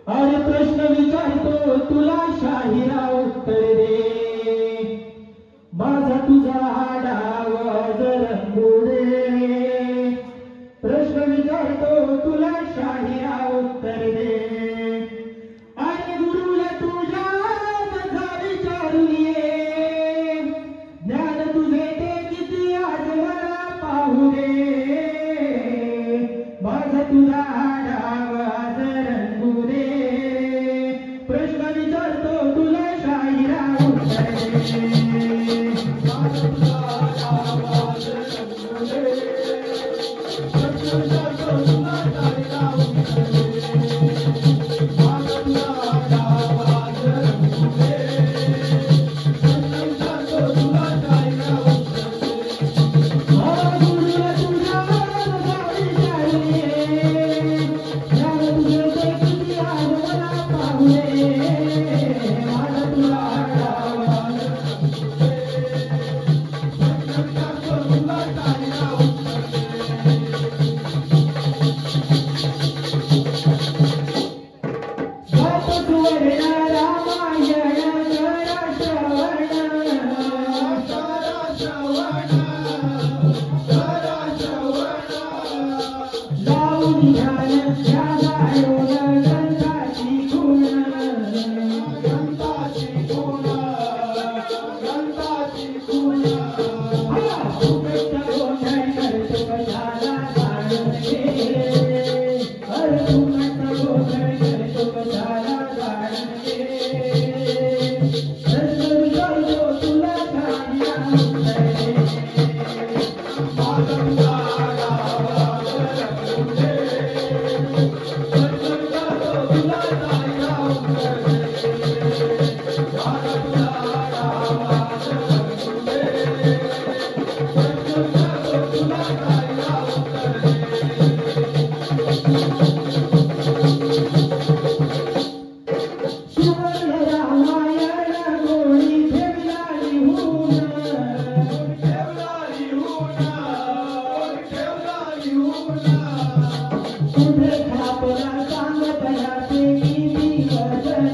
अरे प्रश्न विचारतो तुला शाहिरा उत्तर दे माझा तुझा डाव रंगू दे प्रश्न विचारतो तुला शाहिरा उत्तर दे आणि गुरुला तुझ्या माझा विचारू ये ज्ञान तुझे ते किती आज मला पाहू दे माझा तुझा डाव रंगू दे प्रश्न विचारतो तुला शाहिरा उत्तर दे माझा तुझा डाव रंगू दे प्रश्न विचारतो तुला शाहिरा उत्तर दे माझा तुझा डाव रंगू दे प्रश्न विचारतो तुला शाहिरा उत्तर दे गुरुला तुझ्या माझा विचारू ये ज्ञान तुझे ते किती आज मला पाहू दे माझा तुझा डाव रंगू दे प्रश्न विचारतो तुला शाहिरा उत्तर दे जातो सुवर्ण रामायण करा श्रवण लावून ध्यान ध्यानायोन ग्रंथाची गुण उपयुक्त गोंधळ करतो कशाला जाणून घे अरे उपयुक्त गोंधळ करतो कशाला जाणून घे प्रश्न विचारतो तुला शाहिरा उत्तर दे माझा तुझा डाव रंगू दे प्रश्न विचारतो तुला शाहिरा उत्तर दे माझा तुझा डाव रंगू दे प्रश्न विचारतो तुला शाहिरा उत्तर दे सुवर्ण रामायण गोळी ठेवला लिहून कुठे खापला सांगतला ते किती वचन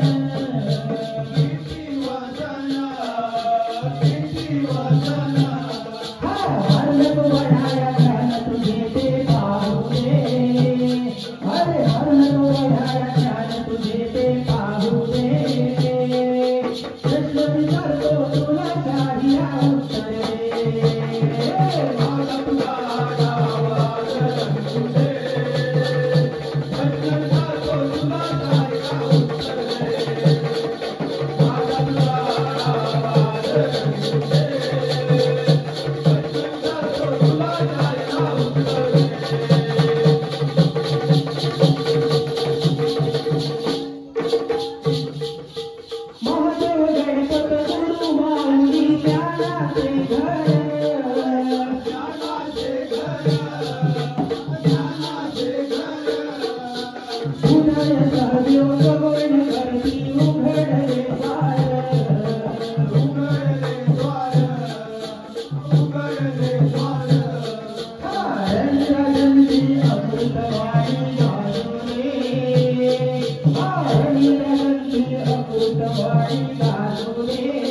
हरलक वढाया ज्ञान तुझे ते पाहू दे अरे हरलक वढाया ज्ञान तुझे ते पाहू दे प्रश्न विचारतो तुला शाहिरा उत्तर दे माझा तुझा डाव रंगू दे प्रश्न विचारतो तुला शाहिरा उत्तर दे माझा तुझा डाव रंगू दे प्रश्न विचारतो तुला शाहिरा उत्तर दे महादेव गणपत गुरु माऊली ज्ञानाचे घर उदय सहदेव गगन करती उघडले द्वार रंगरंगी अमृतवाणी गाजू दे रंगरंगी अमृतवाणी गाजू दे